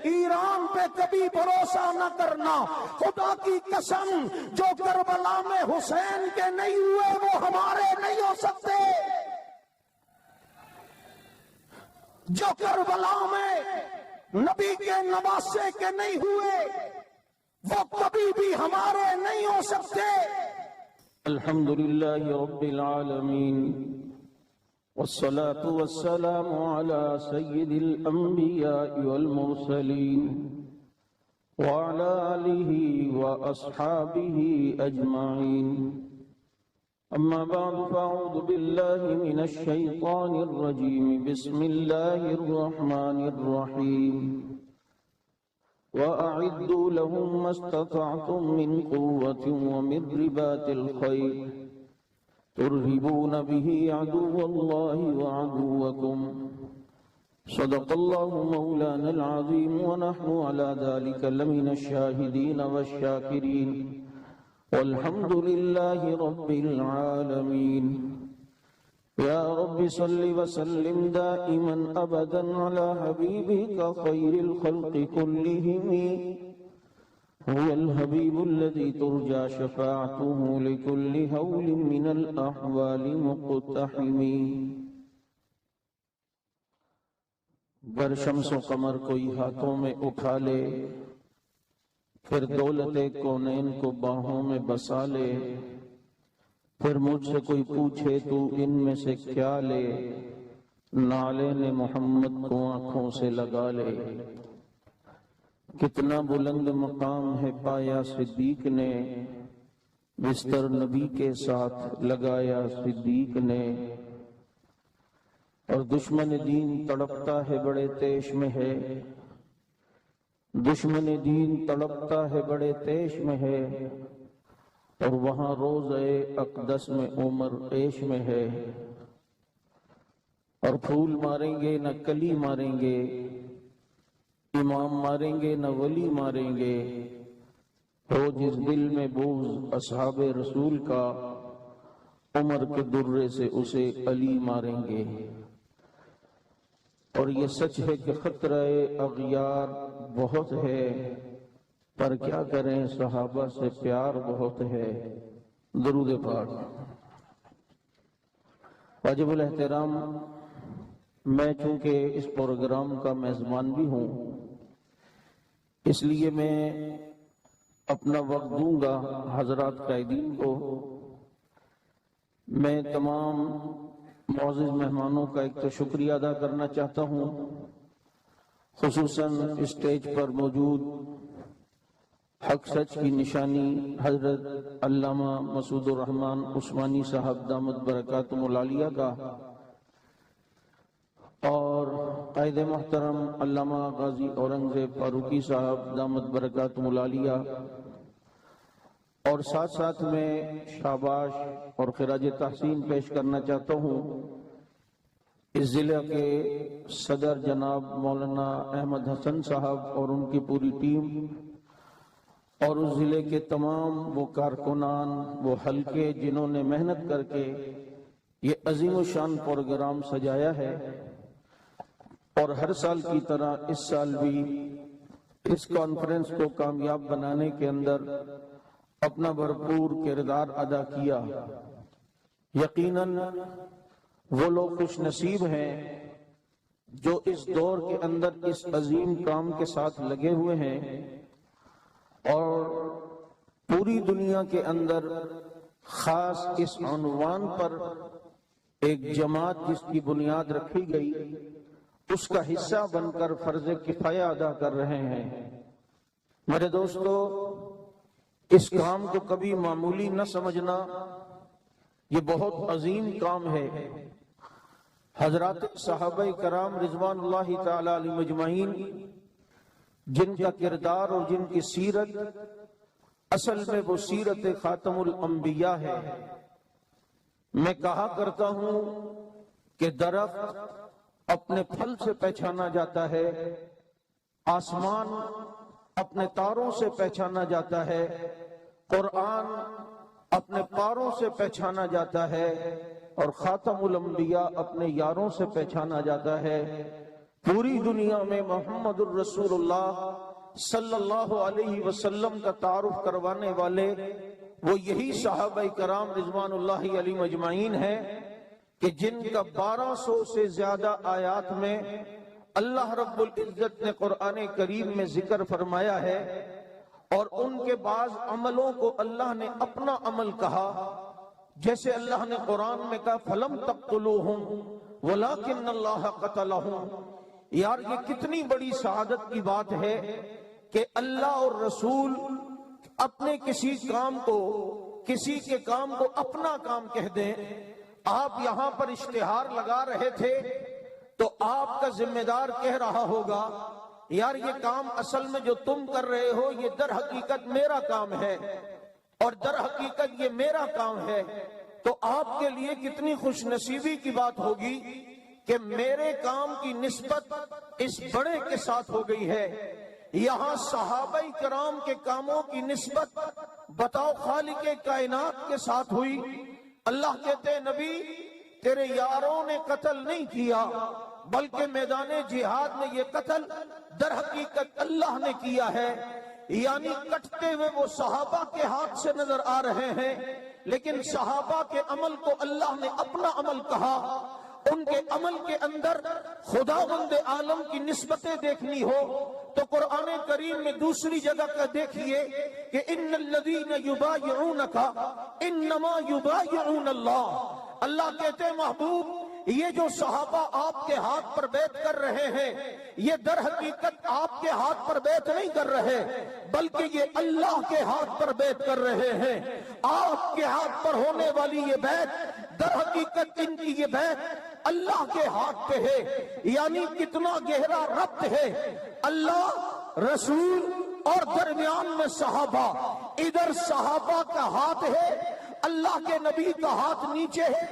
ایران پہ کبھی بھروسہ نہ کرنا، خدا کی قسم جو کربلا میں حسین کے نہیں ہوئے وہ ہمارے نہیں ہو سکتے، جو کربلا میں نبی کے نواسے کے نہیں ہوئے وہ کبھی بھی ہمارے نہیں ہو سکتے۔ الحمدللہ رب العالمین والصلاة والسلام على سید الانبیاء والمرسلین وعلى آلہ واصحابہ اجمعین، اما بعد فاعوذ باللہ من الشیطان الرجیم، بسم اللہ الرحمن الرحیم، وَأَعِدُّوا لَهُمْ مَا اسْتَطَعْتُم مِّن قُوَّةٍ وَمِن رِّبَاطِ الْخَيْلِ تُرْهِبُونَ بِهِ عَدُوَّ اللَّهِ وَعَدُوَّكُمْ صدق الله مولانا العظيم ونحن على ذلك لمن الشاهدين والشاكرين والحمد لله رب العالمين۔ یا رب صل وسلم دائما ابدا على حبیبك خیر الخلق كلهم، هو الحبیب الذي ترجى شفاعته لكل هول من الاحوال مقتحم۔ گر شمس و قمر کوئی ہاتھوں میں اٹھا لے، پھر دولت کونین کو باہوں میں بسا لے، پھر مجھ سے کوئی پوچھے تو ان میں سے کیا لے، نالین محمد کو آنکھوں سے لگا لے۔ کتنا بلند مقام ہے پایا صدیق نے، بستر نبی کے ساتھ لگایا صدیق نے، اور دشمن دین تڑپتا ہے بڑے تیش میں ہے، دشمن دین تڑپتا ہے بڑے تیش میں ہے، اور وہاں روضہ اقدس میں عمر عیش میں ہے، اور پھول ماریں گے نہ کلی ماریں گے، امام ماریں گے نہ ولی ماریں گے، ہو جس دل میں بغض اصحاب رسول کا، عمر کے درے سے اسے علی ماریں گے۔ اور یہ سچ ہے کہ خطرہ اغیار بہت ہے، پر کیا کریں صحابہ سے پیار بہت ہے۔ درود پاک۔ واجب الاحترام، میں چونکہ اس پروگرام کا میزبان بھی ہوں، اس لیے میں اپنا وقت دوں گا حضرات قائدین کو۔ میں تمام معزز مہمانوں کا ایک تو شکریہ ادا کرنا چاہتا ہوں، خصوصاً اسٹیج پر موجود حق سچ کی نشانی حضرت علامہ مسعود الرحمن عثمانی صاحب دامت برکاتہم العالیہ کا، اور قائد محترم علامہ غازی اورنگزیب فاروقی صاحب دامت برکاتہم العالیہ، اور ساتھ ساتھ میں شاباش اور خراج تحسین پیش کرنا چاہتا ہوں اس ضلع کے صدر جناب مولانا احمد حسن صاحب اور ان کی پوری ٹیم، اور اس ضلع کے تمام وہ کارکنان، وہ حلقے جنہوں نے محنت کر کے یہ عظیم و شان پروگرام سجایا ہے، اور ہر سال کی طرح اس سال بھی اس کانفرنس کو کامیاب بنانے کے اندر اپنا بھرپور کردار ادا کیا۔ یقیناً وہ لوگ خوش نصیب ہیں جو اس دور کے اندر اس عظیم کام کے ساتھ لگے ہوئے ہیں، اور پوری دنیا کے اندر خاص اس عنوان پر ایک جماعت جس کی بنیاد رکھی گئی اس کا حصہ بن کر فرض کفایہ ادا کر رہے ہیں۔ میرے دوستو، اس کام کو کبھی معمولی نہ سمجھنا، یہ بہت عظیم کام ہے۔ حضرات صحابہ کرام رضوان اللہ تعالی علیہ مجمعین، جن کا کردار اور جن کی سیرت اصل میں وہ سیرت خاتم الانبیاء ہے۔ میں کہا کرتا ہوں کہ درخت اپنے پھل سے پہچانا جاتا ہے، آسمان اپنے تاروں سے پہچانا جاتا ہے، قرآن اپنے پاروں سے پہچانا جاتا ہے، اور خاتم الانبیاء اپنے یاروں سے پہچانا جاتا ہے۔ پوری دنیا میں محمد الرسول اللہ صلی اللہ علیہ وسلم کا تعارف کروانے والے وہ یہی صحابہ کرام رضوان اللہ علیہم اجمعین ہیں کہ جن کا 1200 سے زیادہ آیات میں اللہ رب العزت نے قرآن کریم میں ذکر فرمایا ہے، اور ان کے بعض عملوں کو اللہ نے اپنا عمل کہا، جیسے اللہ نے قرآن میں کہا فَلَمْ تَقْتُلُوهُمْ وَلَكِنَّ اللَّهَ قَتَلَهُمْ۔ یار یہ کتنی بڑی سعادت کی بات ہے کہ اللہ اور رسول اپنے کسی کام کو، کسی کے کام کو اپنا کام کہہ دیں۔ آپ یہاں پر اشتہار لگا رہے تھے تو آپ کا ذمہ دار کہہ رہا ہوگا یار یہ کام اصل میں جو تم کر رہے ہو یہ در حقیقت میرا کام ہے، اور در حقیقت یہ میرا کام ہے، تو آپ کے لیے کتنی خوش نصیبی کی بات ہوگی کہ میرے کام کی نسبت اس بڑے کے ساتھ ہو گئی ہے۔ یہاں صحابہ کرام کے کاموں کی نسبت بتاؤ خالق کائنات کے ساتھ ہوئی۔ اللہ کہتے ہیں نبی تیرے یاروں نے قتل نہیں کیا، بلکہ میدان جہاد میں یہ قتل در حقیقت اللہ نے کیا ہے۔ یعنی کٹتے ہوئے وہ صحابہ کے ہاتھ سے نظر آ رہے ہیں، لیکن صحابہ کے عمل کو اللہ نے اپنا عمل کہا۔ ان کے عمل کے اندر خداوند عالم کی نسبتیں دیکھنی ہو تو قرآن کریم میں دوسری جگہ کا دیکھیے کہ ان الذین یبایعونک انما یبایعون اللہ۔ اللہ کہتے ہیں محبوب یہ جو صحابہ آپ کے ہاتھ پر بیعت کر رہے ہیں یہ در حقیقت آپ کے ہاتھ پر بیعت نہیں کر رہے، بلکہ یہ اللہ کے ہاتھ پر بیعت کر رہے ہیں۔ آپ کے ہاتھ پر ہونے والی یہ بیعت در حقیقت ان کی یہ بیعت اللہ کے ہاتھ پہ ہے۔ یعنی کتنا گہرا ربط ہے اللہ رسول اور درمیان میں صحابہ۔ ادھر صحابہ کا ہاتھ ہے، اللہ کے نبی کا ہاتھ نیچے ہے۔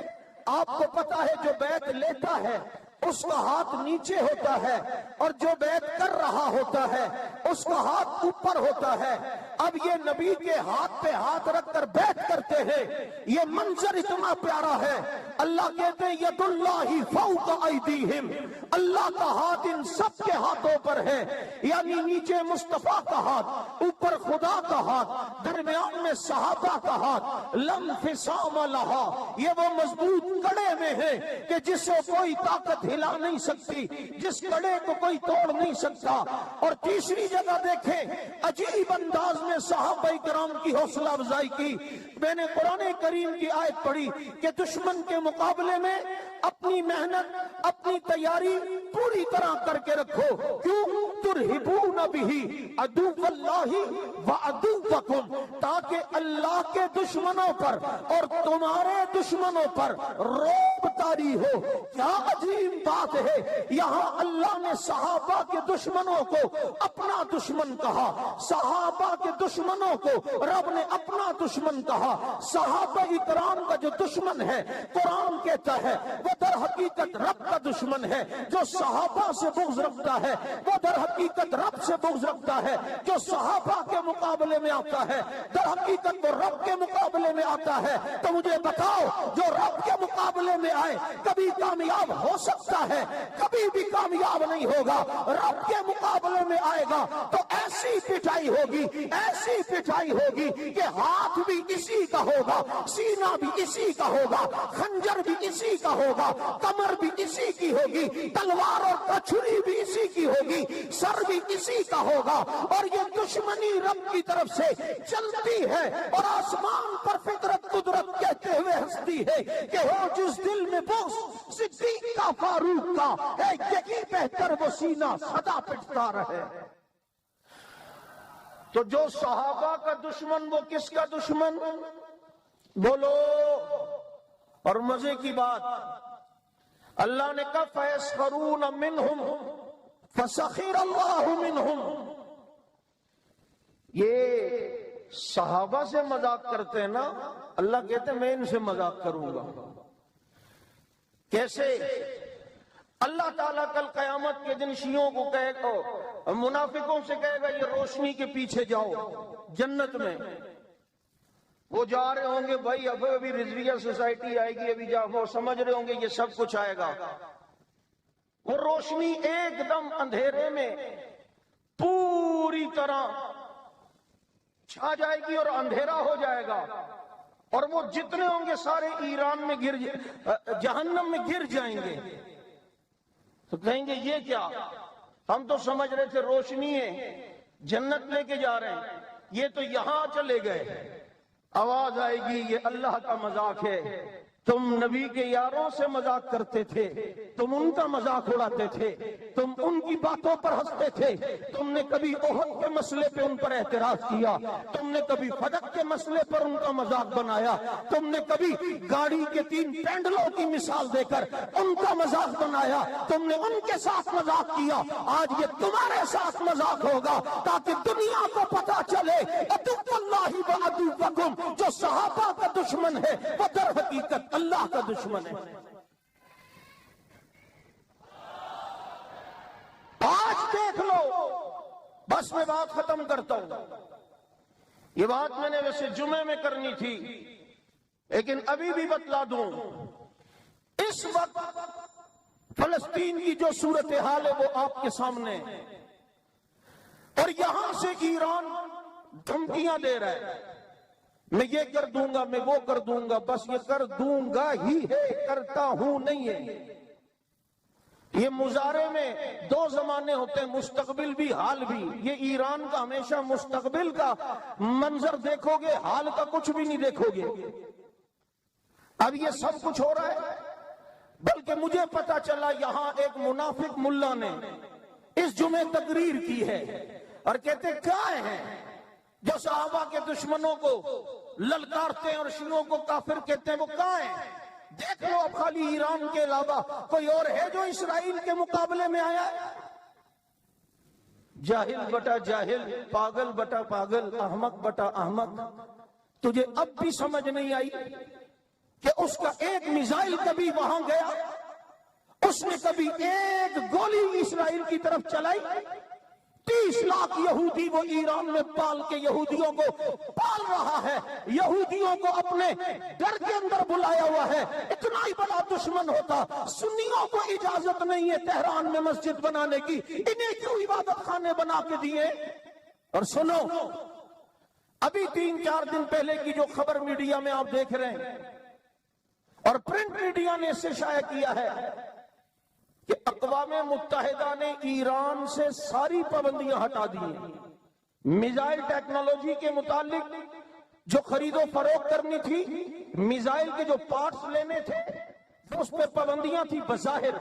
آپ کو پتا ہے جو بیعت لیتا ہے اس کا ہاتھ نیچے ہوتا ہے، اور جو بیعت کر رہا ہوتا ہے اس کا ہاتھ اوپر ہوتا ہے۔ اب یہ نبی کے ہاتھ پہ ہاتھ رکھ کر بیعت کرتے ہیں، یہ منظر اتنا پیارا ہے۔ اللہ کہتے ہیں ید اللہ فوق ایدیہم، اللہ کا ہاتھ ان سب کے ہاتھوں پر ہے۔ یعنی نیچے مصطفیٰ کا ہاتھ، اوپر خدا کا ہاتھ، درمیان میں صحابہ کا ہاتھ۔ لم فصام لہا، یہ وہ مضبوط کڑے میں ہے کہ جس سے کوئی طاقت ہلا نہیں سکتی، جس کڑے کو کوئی توڑ نہیں سکتا۔ اور تیسری جگہ دیکھیں عجیب انداز میں صحابہ کرام کی حوصلہ افزائی کی۔ میں نے قرآن کریم کی آیت پڑھی کہ دشمن کے مقابلے میں اپنی محنت، اپنی تیاری پوری طرح کر کے رکھو۔ کیوں؟ ترہبون بہ عدو اللہ وعدوکم، تاکہ اللہ کے دشمنوں پر اور تمہارے دشمنوں پر رعب طاری ہو۔ کیا عجیب بات ہے، یہاں اللہ نے صحابہ کے دشمنوں کو اپنا دشمن کہا، صحابہ کے دشمنوں کو رب نے اپنا دشمن کہا۔ صحابہ اکرام کا جو دشمن ہے قرآن کہتا ہے وہ در حقیقت رب کا دشمن ہے۔ جو صحابہ سے بغض رکھتا ہے وہ در حقیقت رب سے بغض رکھتا ہے۔ جو صحابہ کے مقابلے میں آتا ہے در حقیقت وہ رب کے مقابلے میں آتا ہے۔ تو مجھے بتاؤ جو رب کے مقابلے میں آئے کبھی کامیاب ہو سکتا ہے، کبھی بھی کامیاب نہیں ہوگا۔ رب کے مقابلے میں آئے گا تو ایسی پٹائی ہوگی، ایسی پٹائی ہوگی کہ ہاتھ بھی اسی کا ہوگا، سینہ بھی اسی کا ہوگا، خنجر بھی اسی کا ہوگا، کمر بھی اسی کی ہوگی، تلوار اور کچھری بھی اسی کی ہوگی، سر بھی اسی کا ہوگا۔ اور یہ دشمنی رب کی طرف سے چلتی ہے، اور آسمان پر فطرت قدرت کہتے ہوئے ہنستی ہے کہ ہو جس دل میں بغض صدیق کا فاروق کا ہے، یہی بہتر وہ سینہ سدا پٹتا رہے۔ تو جو صحابہ کا دشمن وہ کس کا دشمن؟ بولو۔ اور مزے کی بات اللہ نے کہا فَيَسْخَرُونَ مِنْهُمْ فَسَخِرَ اللَّهُ مِنْهُمْ۔ یہ صحابہ سے مذاق کرتے ہیں نا، اللہ کہتے ہیں میں ان سے مذاق کروں گا۔ کیسے؟ اللہ تعالیٰ کل قیامت کے دن شیعوں کو کہے گا، منافقوں سے کہے گا یہ روشنی کے پیچھے جاؤ جنت میں۔ وہ جا رہے ہوں گے، بھائی ابھی رضویہ سوسائٹی آئے گی، ابھی جا وہ سمجھ رہے ہوں گے یہ سب کچھ آئے گا۔ وہ روشنی ایک دم اندھیرے میں پوری طرح چھا جائے گی اور اندھیرا ہو جائے گا، اور وہ جتنے ہوں گے سارے ایران میں جہنم میں گر جائیں گے۔ تو کہیں گے یہ کیا؟ ہم تو سمجھ رہے تھے روشنی ہے، جنت لے کے جا رہے ہیں، یہ تو یہاں چلے گئے۔ آواز آئے گی یہ اللہ کا مذاق ہے، تم نبی کے یاروں سے مذاق کرتے تھے، تم ان کا مذاق اڑاتے تھے، تم ان کی باتوں پر ہنستے تھے، تم نے کبھی احد کے مسئلے پہ ان پر اعتراض کیا، تم نے کبھی فدق کے مسئلے پر ان کا مذاق بنایا، تم نے کبھی گاڑی کے 3 پینڈلوں کی مثال دے کر ان کا مذاق بنایا، تم نے ان کے ساتھ مذاق کیا۔ آج یہ تمہارے ساتھ مذاق ہوگا تاکہ دنیا کو پتا چلے عدو اللہ و عدوکم، جو صحابہ کا دشمن ہے وہ در حقیقت اللہ کا دشمن ہے۔ آج دیکھ لو، بس میں بات ختم کرتا ہوں۔ یہ بات میں نے ویسے جمعے میں کرنی تھی، لیکن ابھی بھی بتلا دوں، اس وقت فلسطین کی جو صورتحال ہے وہ آپ کے سامنے، اور یہاں سے ایران دھمکیاں دے رہا ہے، میں یہ کر دوں گا، میں وہ کر دوں گا، بس یہ کر دوں گا ہی ہے، کرتا ہوں نہیں ہے۔ یہ مظاہرے میں 2 زمانے ہوتے ہیں، مستقبل بھی حال بھی۔ یہ ایران کا ہمیشہ مستقبل کا منظر دیکھو گے، حال کا کچھ بھی نہیں دیکھو گے۔ اب یہ سب کچھ ہو رہا ہے، بلکہ مجھے پتا چلا یہاں ایک منافق ملا نے اس جمعے تقریر کی ہے اور کہتے کیا ہیں جو صحابہ کے دشمنوں کو للکارتے ہیں اور شیعوں کو کافر کہتے ہیں، وہ کہاں ہیں؟ دیکھ لو، اب خالی ایران کے علاوہ کوئی اور ہے جو اسرائیل کے مقابلے میں آیا ہے؟ جاہل بٹا جاہل، پاگل بٹا پاگل، احمق بٹا احمق، تجھے اب بھی سمجھ نہیں آئی کہ اس کا ایک میزائل کبھی وہاں گیا؟ اس نے کبھی ایک گولی اسرائیل کی طرف چلائی؟ 30 لاکھ یہودی وہ ایران میں پال کے یہودیوں کو پال رہا ہے، یہودیوں کو اپنے گھر کے اندر بلایا ہوا ہے۔ اتنا ہی بڑا دشمن ہوتا، سنیوں کو اجازت نہیں ہے تہران میں مسجد بنانے کی، انہیں کیوں عبادت خانے بنا کے دیے؟ اور سنو، ابھی 3-4 دن پہلے کی جو خبر میڈیا میں آپ دیکھ رہے ہیں اور پرنٹ میڈیا نے اسے شائع کیا ہے کہ اقوام متحدہ نے ایران سے ساری پابندیاں ہٹا دی ہیں۔ میزائل ٹیکنالوجی کے متعلق جو خرید و فروخت کرنی تھی، میزائل کے جو پارٹس لینے تھے، اس پہ پابندیاں تھی بظاہر،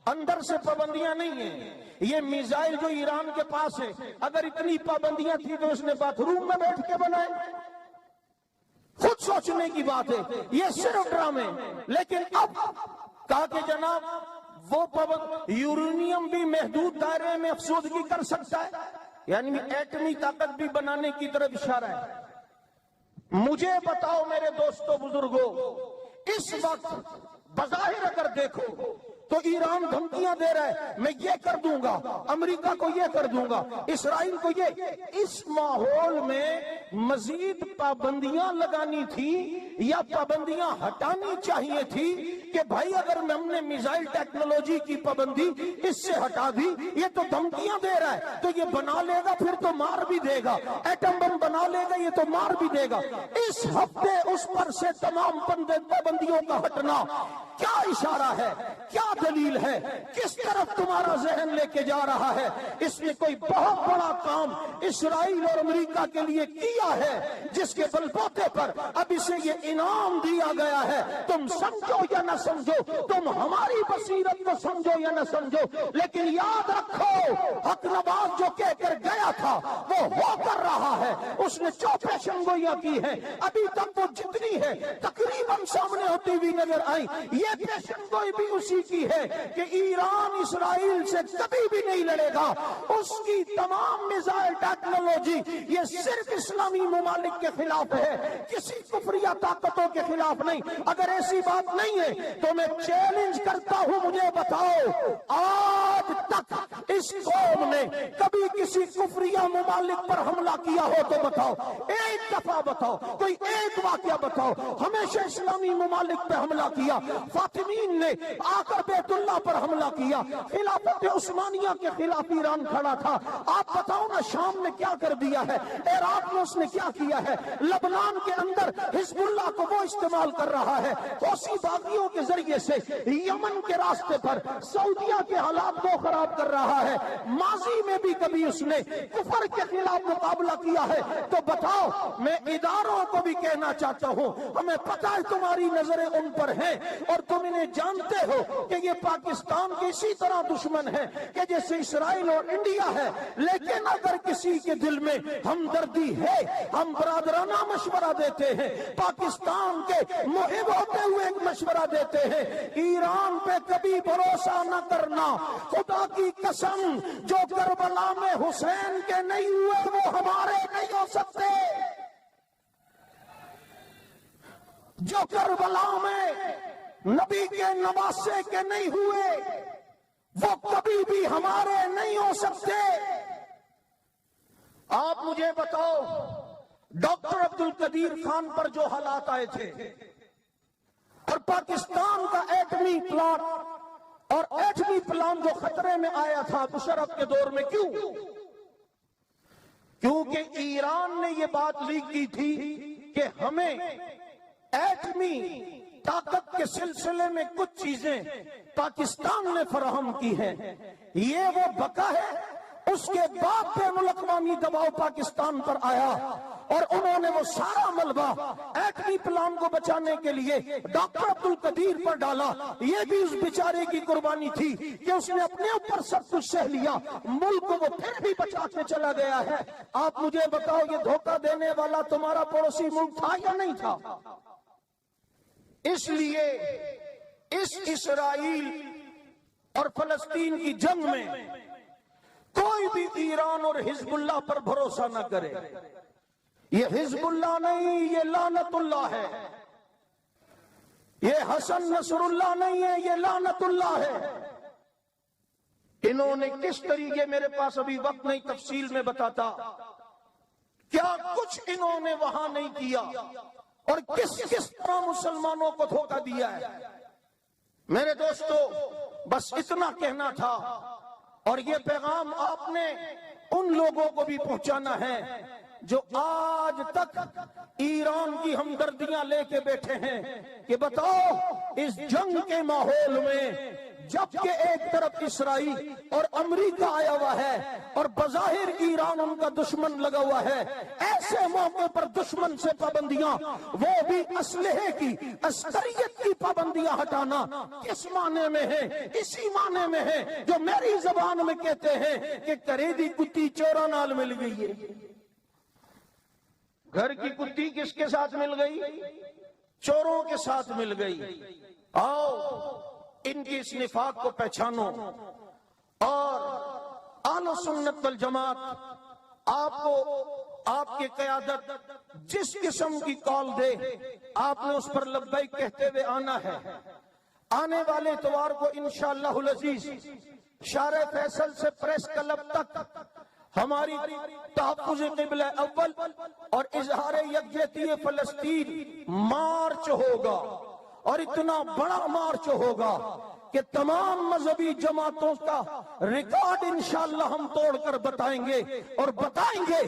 اندر سے پابندیاں نہیں ہیں۔ یہ میزائل جو ایران کے پاس ہے، اگر اتنی پابندیاں تھی تو اس نے باتھ روم میں بیٹھ کے بنائے؟ خود سوچنے کی بات ہے، یہ صرف ڈرامے۔ لیکن اب کہا کہ جناب وہ یورینیم بھی محدود دائرے میں افسودگی کر سکتا ہے، یعنی ایٹمی طاقت بھی بنانے کی طرف اشارہ ہے۔ مجھے بتاؤ میرے دوستو بزرگوں، اس وقت بظاہر اگر دیکھو تو ایران دھمکیاں دے رہا ہے، میں یہ کر دوں گا، امریکہ کو یہ کر دوں گا، اسرائیل کو یہ۔ اس ماحول میں مزید پابندیاں لگانی تھی یا پابندیاں ہٹانی چاہیے تھی کہ بھائی اگر ہم نے میزائل ٹیکنالوجی کی پابندی اس سے ہٹا دی، یہ تو دھمکیاں دے رہا ہے، تو یہ بنا لے گا پھر تو مار بھی دے گا، ایٹم بم بنا لے گا یہ تو مار بھی دے گا۔ اس ہفتے اس پر سے تمام پابندیوں کا ہٹنا کیا اشارہ ہے، کیا دلیل ہے، کس طرف تمہارا ذہن لے کے جا رہا ہے؟ اس نے کوئی بہت بڑا کام اسرائیل اور امریکہ کے لیے کیا ہے جس کے بلبوتے پر اب اسے یہ انعام دیا گیا ہے۔ تم سمجھو یا نہ سمجھو، تم ہماری بصیرت کو سمجھو یا نہ سمجھو، لیکن یاد رکھو حق نواز جو کہہ کر گیا تھا وہ ہو کر رہا ہے۔ اس نے 4 پیشنگوئیاں کی ہیں، ابھی تک وہ جتنی ہے تقریباً سامنے ہوتی ہوئی نظر آئی۔ یہ پیشنگوئی بھی اسی کی ہے کہ ایران اسرائیل سے کبھی بھی نہیں لڑے گا، اس کی تمام میزائل ٹیکنالوجی یہ صرف اسلامی ممالک کے خلاف ہے، کسی کفریہ طاقتوں کے خلاف نہیں۔ اگر ایسی بات نہیں ہے تو میں چیلنج کرتا ہوں، مجھے بتاؤ آج تک اس قوم نے کبھی کسی کفریہ ممالک پر حملہ کیا ہو تو بتاؤ، ایک دفعہ بتاؤ، کوئی ایک واقعہ بتاؤ۔ ہمیشہ اسلامی ممالک پہ حملہ کیا۔ فاطمین نے آ کر بیت اللہ پر حملہ کیا، خلافت عثمانیہ کے خلاف ایران کھڑا تھا، آپ بتاؤ نا شام نے کیا کر دیا ہے، عراق میں اس نے کیا کیا ہے، لبنان کے اندر حزب اللہ کو وہ استعمال کر رہا ہے، حوثی باغیوں کے ذریعے سے یمن کے راستے پر سعودیہ کے حالات کو خراب کر رہا ہے، ماضی میں بھی کبھی اس نے کفر کے خلاف مقابلہ کیا ہے۔ تو بتاؤ، میں اداروں کو بھی کہنا چاہتا ہوں، ہمیں پتہ ہے تمہاری نظریں ان پر ہیں اور تم انہیں جانتے ہو کہ یہ پاکستان کے اسی طرح دشمن ہے کہ جیسے اسرائیل اور انڈیا ہے، لیکن اگر کسی کے دل میں ہمدردی ہے، ہم برادرانہ مشورہ دیتے ہیں، پاکستان کے محب ہوتے ہوئے ایک مشورہ دیتے ہیں، ایران پہ کبھی بھروسہ نہ کرنا، خدا کی قسم جو کربلا میں حسین کے نہیں ہوئے وہ ہمارے نہیں ہو سکتے، جو کربلا میں نبی کے نواسے کے نہیں ہوئے وہ کبھی بھی ہمارے نہیں ہو سکتے۔ آپ مجھے بتاؤ، ڈاکٹر عبد القدیر خان پر جو حالات آئے تھے اور پاکستان کا ایٹمی پلانٹ اور ایٹمی پلان جو خطرے میں آیا تھا مشرف کے دور میں، کیونکہ ایران نے یہ بات لیک کی تھی کہ ہمیں ایٹمی طاقت کے سلسلے میں کچھ چیزیں پاکستان نے فراہم کی ہیں، یہ وہ بقا ہے۔ اس کے بعد بین الاقوامی دباؤ پاکستان پر آیا اور انہوں نے وہ سارا ملبہ ایٹمی پلان کو بچانے کے لیے ڈاکٹر عبد القدیر پر ڈالا۔ یہ بھی اس بیچارے کی قربانی تھی کہ اس نے اپنے اوپر سب کچھ سہ لیا، ملک کو وہ پھر بھی بچا کے چلا گیا ہے۔ آپ مجھے بتاؤ، یہ دھوکہ دینے والا تمہارا پڑوسی ملک تھا یا نہیں تھا؟ اس لیے اس اسرائیل اور فلسطین کی جنگ میں کوئی بھی ایران اور حزب اللہ پر بھروسہ نہ کرے۔ یہ حزب اللہ نہیں، یہ لعنت اللہ ہے۔ یہ حسن نصر اللہ نہیں ہے، یہ لعنت اللہ ہے۔ انہوں نے کس طریقے، میرے پاس ابھی وقت نہیں تفصیل میں بتاتا، کیا کچھ انہوں نے وہاں نہیں کیا اور کس کس طرح مسلمانوں کو دھوکہ دیا ہے۔ میرے دوستو، بس اتنا کہنا تھا، اور یہ پیغام آپ نے ان لوگوں کو بھی پہنچانا ہے جو آج تک ایران کی ہمدردیاں لے کے بیٹھے ہیں کہ بتاؤ، اس جنگ کے ماحول میں جبکہ ایک طرف اسرائیل اور امریکہ آیا ہوا ہے اور بظاہر ایران ان کا دشمن لگا ہوا ہے، ایسے موقع پر دشمن سے پابندیاں، وہ بھی اسلحے کی، عسکریت کی پابندیاں ہٹانا کس معنی میں ہے؟ اسی معنی میں ہے جو میری زبان میں کہتے ہیں کہ کریدی کتی چورا نال مل گئی ہے۔ گھر کی کتی کس کے ساتھ مل گئی؟ چوروں کے ساتھ مل گئی۔ آؤ ان کی اس نفاق کو پہچانو، اور اہل سنت والجماعت آپ کو آپ کی قیادت جس قسم کی کال دے، آپ نے اس پر لبیک کہتے ہوئے آنا ہے۔ آنے والے اتوار کو انشاءاللہ العزیز شارع فیصل سے پریس کلب تک ہماری تحفظ قبلہ اول اور اظہار یکجہتی فلسطین مارچ ہوگا، اور اتنا بڑا مارچ ہوگا کہ تمام مذہبی جماعتوں کا ریکارڈ انشاءاللہ ہم توڑ کر بتائیں گے، اور بتائیں گے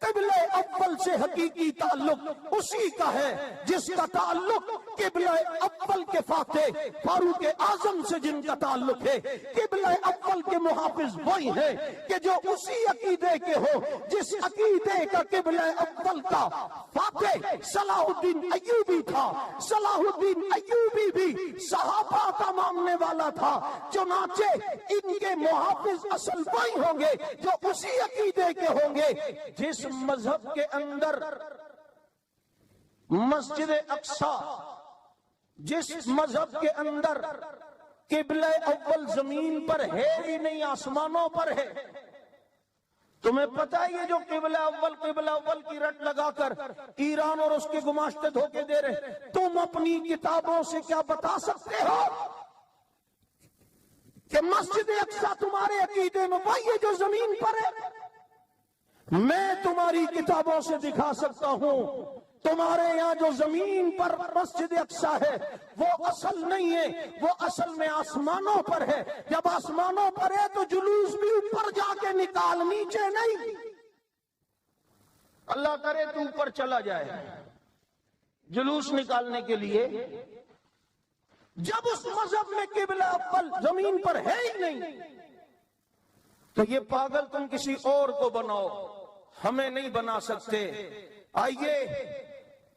قبلہ اول سے حقیقی تعلق اسی کا ہے جس کا تعلق قبلہ اول کے فاتح فاروق اعظم سے جن کا تعلق ہے۔ قبلہ اول کے محافظ وہی ہیں کہ جو اسی عقیدے کے ہو جس عقیدے کا قبلہ اول کا فاتح صلاح الدین ایوبی تھا۔ صلاح الدین ایوبی بھی صحابہ کا ماننے والا تھا، چنانچہ ان کے محافظ اصل وہی ہوں گے جو اسی عقیدے کے ہوں گے۔ جس مذہب کے اندر مسجد اقصی، جس مذہب کے اندر قبلہ اول زمین پر ہے ہی نہیں، آسمانوں پر ہے۔ تمہیں پتہ ہے یہ جو قبلہ اول کی رٹ لگا کر ایران اور اس کے گماشتے دھوکے دے رہے، تم اپنی کتابوں سے کیا بتا سکتے ہو کہ مسجد اقصی تمہارے عقیدے میں وہی ہے جو زمین پر ہے؟ میں تمہاری کتابوں سے دکھا سکتا ہوں تمہارے یہاں جو زمین پر مسجد اقصی ہے وہ اصل نہیں ہے، وہ اصل میں آسمانوں پر ہے۔ جب آسمانوں پر ہے تو جلوس بھی اوپر جا کے نکال، نیچے نہیں۔ اللہ کرے تو اوپر چلا جائے جلوس نکالنے کے لیے، جب اس مذہب میں قبلہ اول زمین پر ہے ہی نہیں تو یہ پاگل تم کسی اور کو بناؤ، ہمیں نہیں بنا سکتے۔ آئیے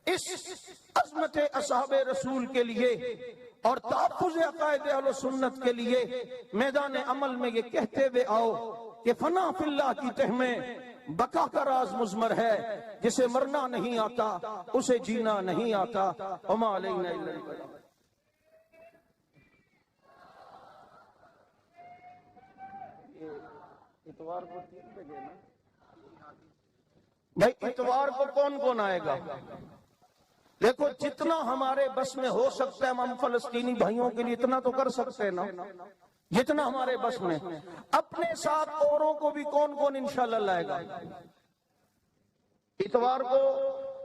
اس عظمت اصحاب رسول کے لیے اور تحفظ عقائد اہل سنت کے لیے میدان عمل میں یہ کہتے ہوئے آؤ کہ فنا فی اللہ کی تہ میں بقا کا راز مضمر ہے، جسے مرنا نہیں آتا اسے جینا نہیں آتا۔ وما علینا الا البلاغ۔ اتوار کو 3 بجے نا بھائی، اتوار کو کون کون آئے گا؟ دیکھو جتنا ہمارے بس میں ہو سکتا ہے ہم فلسطینی بھائیوں کے لیے اتنا تو کر سکتے ہیں نا، جتنا ہمارے بس میں۔ اپنے ساتھ اوروں کو بھی کون کون انشاءاللہ لائے گا؟ اتوار کو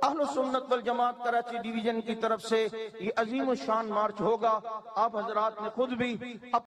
اہل سنت والجماعت کراچی ڈویژن کی طرف سے یہ عظیم الشان مارچ ہوگا۔ آپ حضرات نے خود بھی